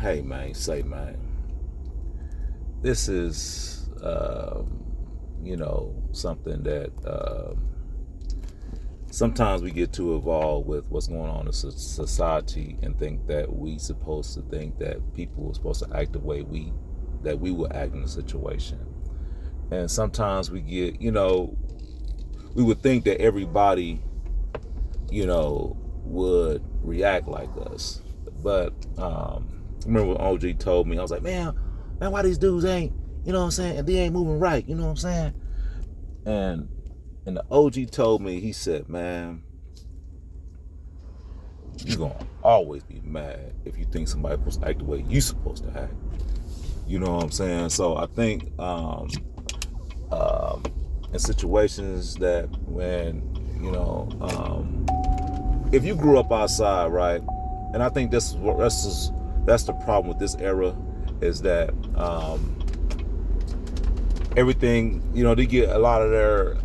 hey man, say man, this is something that sometimes we get too involved with what's going on in society and think that we supposed to think that people are supposed to act the way we will act in a situation. And sometimes we get, we would think that everybody, would react like us. But I remember when OG told me, I was like, man, why these dudes ain't, you know what I'm saying? And they ain't moving right, you know what I'm saying? And the OG told me, he said, man, you're going to always be mad if you think somebody's supposed to act the way you supposed to act. You know what I'm saying? So I think in situations that when, if you grew up outside, right? And I think that's the problem with this era is that everything, they get a lot of their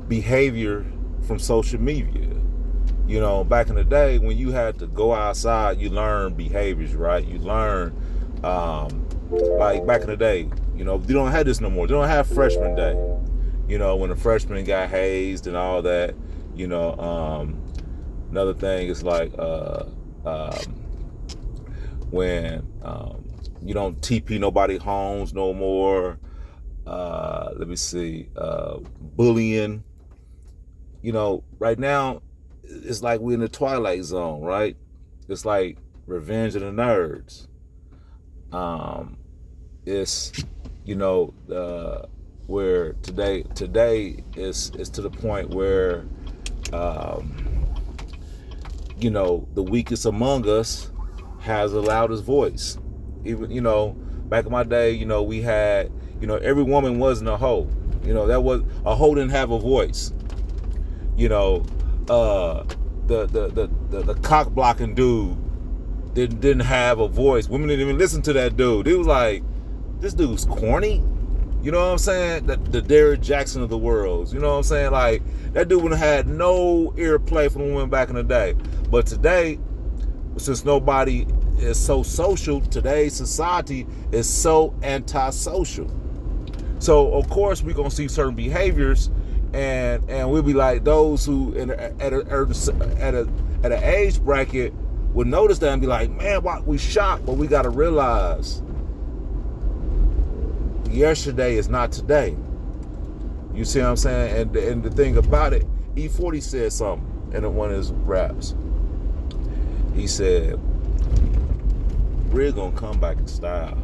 behavior from social media. Back in the day when you had to go outside, you learn behaviors, right? You learn, like back in the day, you don't have this no more. They don't have freshman day. When the freshmen got hazed and all that, another thing is like when you don't TP nobody homes no more. Let me see, bullying. Right now it's like we're in the Twilight Zone, right? It's like Revenge of the Nerds. It's where today is to the point where the weakest among us has the loudest voice. Even back in my day, we had every woman wasn't a hoe. That was a hoe didn't have a voice. The cock blocking dude didn't have a voice. Women didn't even listen to that dude. It was like, this dude's corny. You know what I'm saying? The Derrick Jackson of the world. You know what I'm saying? Like, that dude would have had no earplay from women back in the day. But today, since nobody is so social, today's society is so antisocial. So of course we're gonna see certain behaviors, and we'll be like those who at an age bracket would notice that and be like, man, why we shocked? But we gotta realize yesterday is not today. You see what I'm saying? And the thing about it, E40 said something in one of his raps. He said, we're gonna come back in style.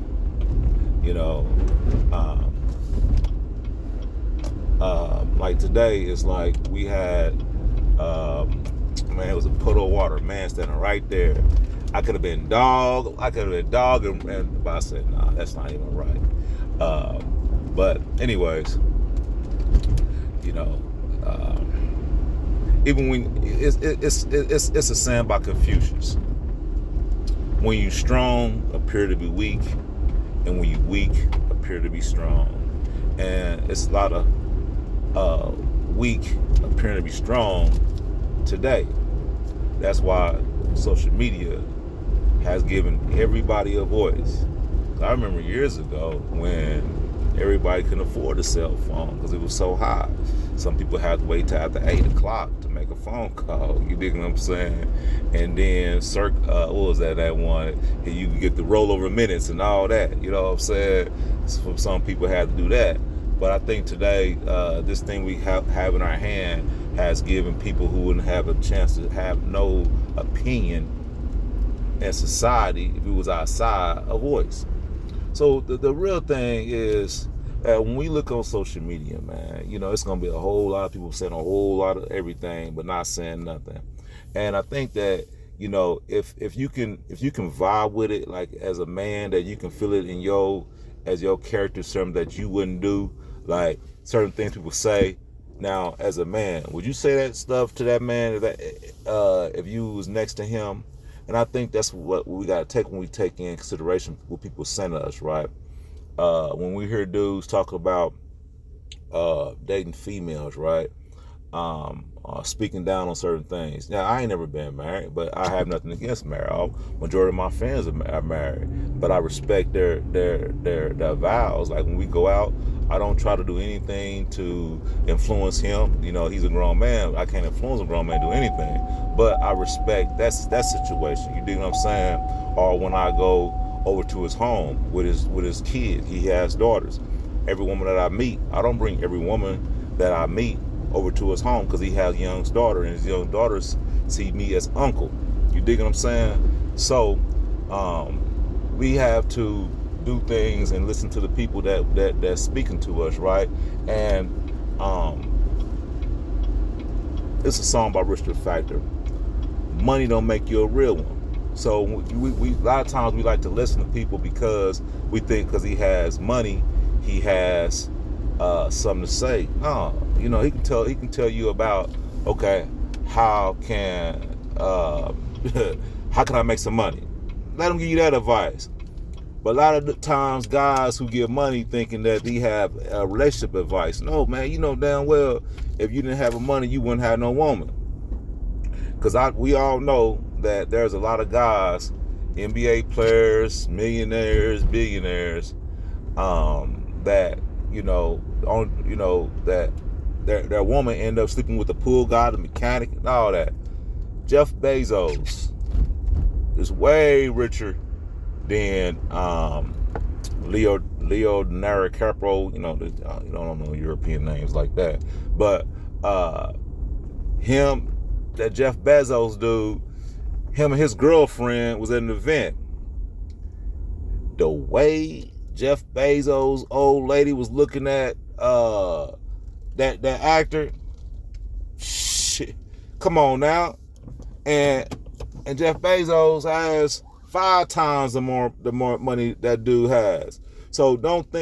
Like today, it's like we had, it was a puddle of water, man standing right there. I could have been dog, but I said, nah, that's not even right. But anyways, even when it's a saying by Confucius, when you strong, appear to be weak, and when you weak, appear to be strong. And it's a lot of weak appearing to be strong today. That's why social media has given everybody a voice. I remember years ago when everybody couldn't afford a cell phone because it was so high. Some people had to wait till after 8 o'clock to make a phone call. You dig what I'm saying? And then, what was that one? And you get the rollover minutes and all that. You know what I'm saying? Some people had to do that. But I think today, this thing we have in our hand has given people who wouldn't have a chance to have no opinion in society, if it was outside, a voice. So the real thing is, when we look on social media, man, it's going to be a whole lot of people saying a whole lot of everything, but not saying nothing. And I think that, if you can vibe with it, like as a man, that you can feel it in as your character, something that you wouldn't do, like certain things people say. Now, as a man, would you say that stuff to that man if you was next to him? And I think that's what we got to take when we take in consideration what people send us, right? When we hear dudes talk about dating females, right? speaking down on certain things. Now, I ain't never been married, but I have nothing against marriage. Majority of my friends are married, but I respect their vows. Like when we go out, I don't try to do anything to influence him. You know, he's a grown man. I can't influence a grown man to do anything, but I respect that situation. You dig what I'm saying? Or when I go over to his home with his kids, he has daughters. Every woman that I meet, I don't bring every woman that I meet over to his home because he has a young daughter, and his young daughters see me as uncle. You dig what I'm saying? So we have to do things and listen to the people that's speaking to us, right? And it's a song by Richard Factor. Money don't make you a real one. So we a lot of times we like to listen to people because we think because he has money, he has something to say. No, you know, he can tell you about, okay, how can how can I make some money? Let him give you that advice. But a lot of the times, guys who give money thinking that they have relationship advice. No, man, you know damn well if you didn't have money, you wouldn't have no woman. Because we all know that there's a lot of guys, NBA players, millionaires, billionaires, that that their woman end up sleeping with the pool guy, the mechanic, and all that. Jeff Bezos is way richer than Leo DiCaprio. You don't know European names like that, but that Jeff Bezos dude, him and his girlfriend was at an event. The way Jeff Bezos' old lady was looking at that actor, shit, come on now, and Jeff Bezos has 5 times the more money that dude has. So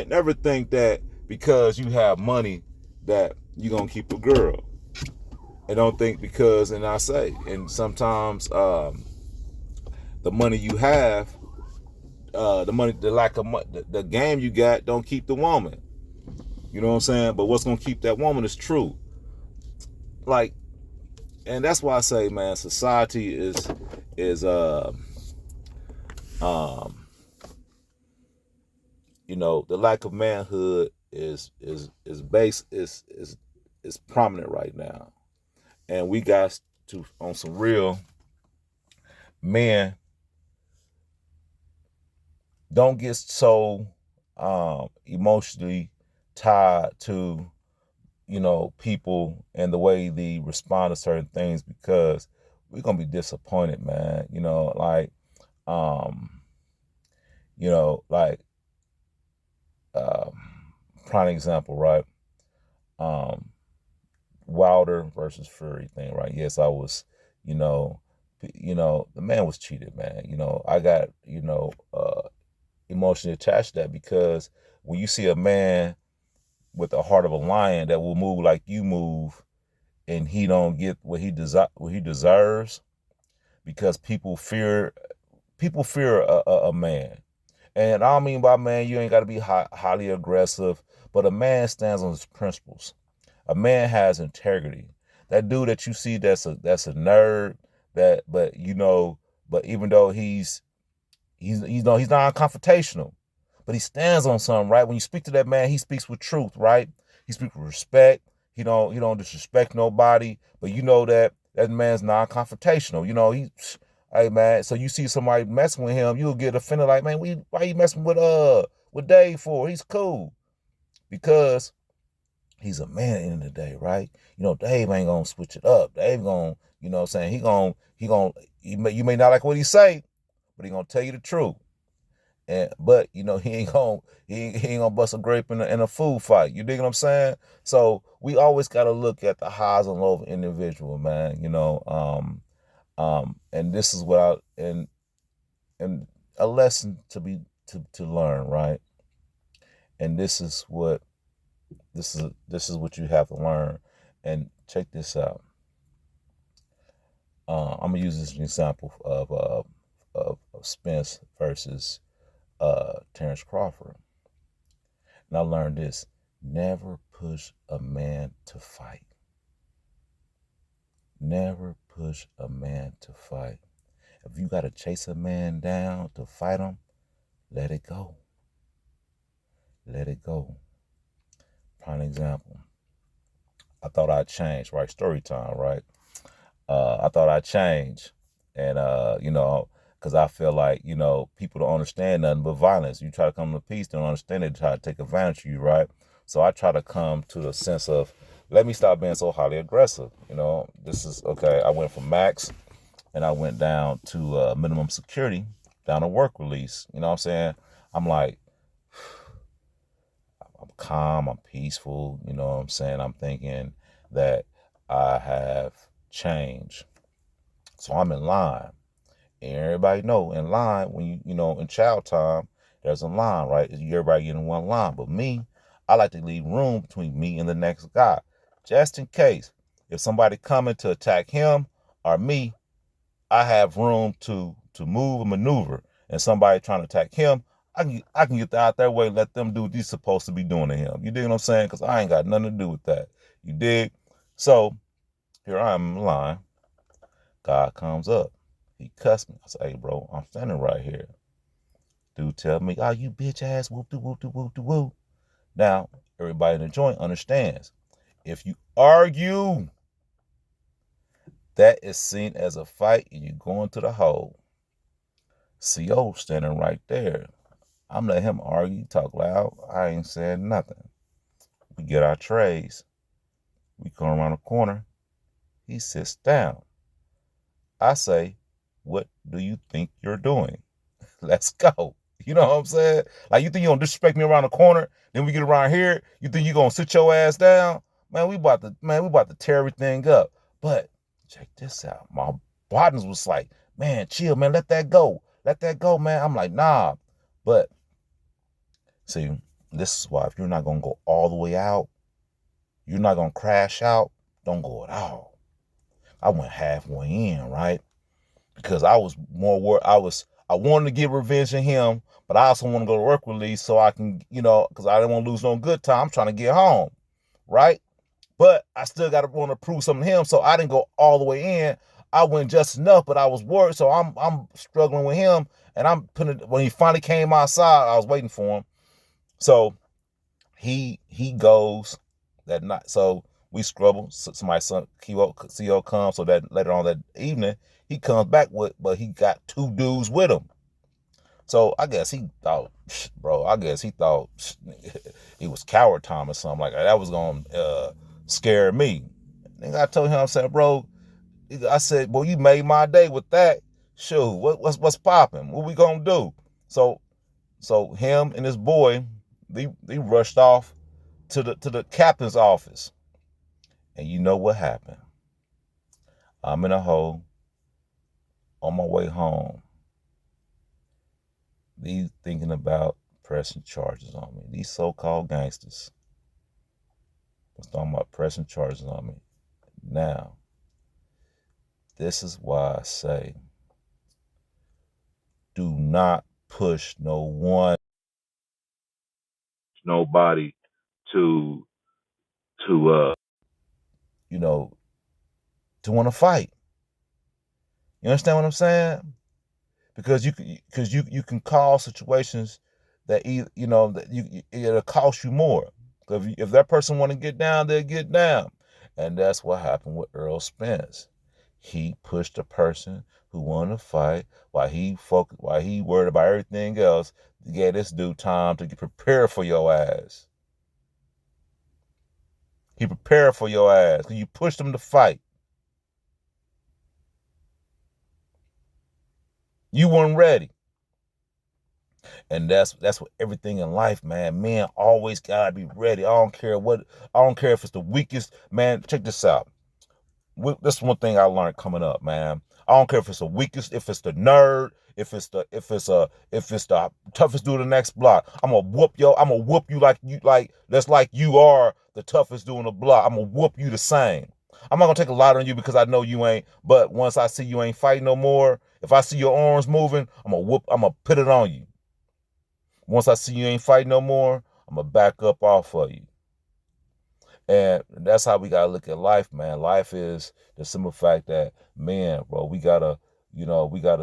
never think that because you have money that you're gonna keep a girl. And don't think because, and I say, and sometimes the money you have, the lack of money, the game you got don't keep the woman. You know what I'm saying? But what's gonna keep that woman is true. Like, and that's why I say, man, society is the lack of manhood is prominent right now, and we got to, on some real men, don't get so emotionally tied to people and the way they respond to certain things, because we're gonna be disappointed, man. Like prime example, right? Wilder versus Fury thing, right? Yes, I was, the man was cheated, man. I got, emotionally attached to that, because when you see a man with the heart of a lion that will move like you move, and he don't get what he deserves, because people fear a man. And I don't mean by man, you ain't got to be highly aggressive, but a man stands on his principles. A man has integrity. That dude that you see that's a nerd, but even though he's non-confrontational, but he stands on something, right? When you speak to that man, he speaks with truth, right? He speaks with respect. He don't disrespect nobody, but you know that man's non-confrontational. Hey man, so you see somebody messing with him, you'll get offended, like, man, why you messing with Dave for? He's cool. Because he's a man at the end of the day, right? Dave ain't gonna switch it up. Dave gonna, what I'm saying, you may not like what he say, but he gonna tell you the truth. But he ain't gonna bust a grape in a food fight. You dig what I'm saying? So we always gotta look at the highs and lows of an individual, man. And this is what and a lesson to learn, right? And this is what you have to learn. And check this out. I'm gonna use this as an example of Spence versus Terrence Crawford. And I learned this: never push a man to fight. Never push a man to fight. If you got to chase a man down to fight him, let it go. Let it go. Prime example. I thought I'd change, right? Story time, right? I thought I'd change. And, because I feel like, people don't understand nothing but violence. You try to come to peace, they don't understand it, they try to take advantage of you, right? So I try to come to the sense of, let me stop being so highly aggressive. This is, okay, I went from max and I went down to minimum security, down to work release. You know what I'm saying? I'm like, I'm calm, I'm peaceful, you know what I'm saying? I'm thinking that I have changed. So I'm in line. And everybody know in line, when in child time, there's a line, right? Everybody getting one line. But me, I like to leave room between me and the next guy. Just in case. If somebody coming to attack him or me, I have room to move and maneuver. And somebody trying to attack him, I can get out that way, let them do what they're supposed to be doing to him. You dig what I'm saying? Because I ain't got nothing to do with that. You dig? So here I am in line. God comes up. He cussed me. I said, hey, bro, I'm standing right here. Dude tell me, oh, you bitch ass, whoop de whoop de whoop de whoop. Now, everybody in the joint understands. If you argue, that is seen as a fight and you go into the hole. CO standing right there. I'm letting him argue, talk loud. I ain't saying nothing. We get our trays. We come around the corner. He sits down. I say, what do you think you're doing? Let's go. You know what I'm saying? Like, you think you're going to disrespect me around the corner? Then we get around here. You think you're going to sit your ass down? Man, we about to tear everything up. But check this out. My partners was like, man, chill, man. Let that go. Let that go, man. I'm like, nah. But see, this is why if you're not going to go all the way out, you're not going to crash out, don't go at all. I went halfway in, right? Because I was more worried. I wanted to get revenge on him, but I also want to go to work release so I can, because I didn't want to lose no good time. I'm trying to get home, right? But I still got to want to prove something to him, so I didn't go all the way in. I went just enough, but I was worried, so I'm struggling with him, and I'm putting it, when he finally came outside, I was waiting for him. So he goes that night. So we scrabble. Somebody's son, CO comes, so that later on that evening, he comes back but he got two dudes with him. So I guess he thought, he was coward time or something like that. That was going to scare me. And I told him, I said, bro, boy, you made my day with that. Shoot, what's popping? What we going to do? So him and his boy, they rushed off to the captain's office. And you know what happened? I'm in a hole on my way home. These thinking about pressing charges on me. These so-called gangsters was talking about pressing charges on me. Now, this is why I say, do not push nobody to to want to fight. You understand what I'm saying? Because you can cause situations that it'll cost you more. If that person want to get down, they'll get down, and that's what happened with Earl Spence. He pushed a person who wanted to fight while he worried about everything else. He gave this dude time to get prepared for your ass. He prepared for your ass because you pushed him to fight. You weren't ready. And that's what everything in life, man. Men always gotta be ready. I don't care if it's the weakest, man. Check this out. This is one thing I learned coming up, man. I don't care if it's the weakest, if it's the nerd, if it's the toughest dude in the next block. I'm gonna whoop you that's like you are the toughest dude in the block. I'm gonna whoop you the same. I'm not gonna take a lot on you because I know you ain't, but once I see you ain't fighting no more, if I see your arms moving, I'm gonna put it on you. Once I see you ain't fighting no more, I'm gonna back up off of you. And that's how we gotta look at life, man. Life is the simple fact that, man, bro, we gotta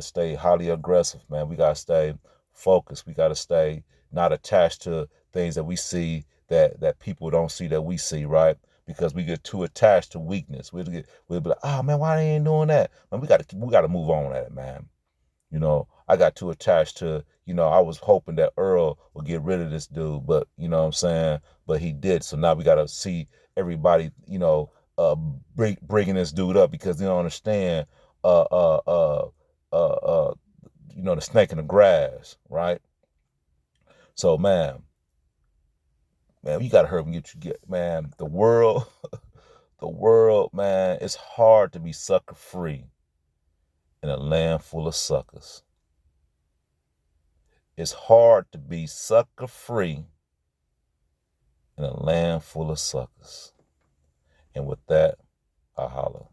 stay highly aggressive, man. We gotta stay focused. We gotta stay not attached to things that we see that people don't see that we see, right? Because we get too attached to weakness. We'll be like, oh man, why they ain't doing that? Man, we gotta move on at it, man. I got too attached to, I was hoping that Earl would get rid of this dude, but you know what I'm saying? But he did. So now we got to see everybody, bringing this dude up because they don't understand, uh, uh, uh, uh, uh, the snake in the grass, right? So, man, you got to hurry and man, the world, man, it's hard to be sucker free in a land full of suckers. It's hard to be sucker free in a land full of suckers. And with that, I holler.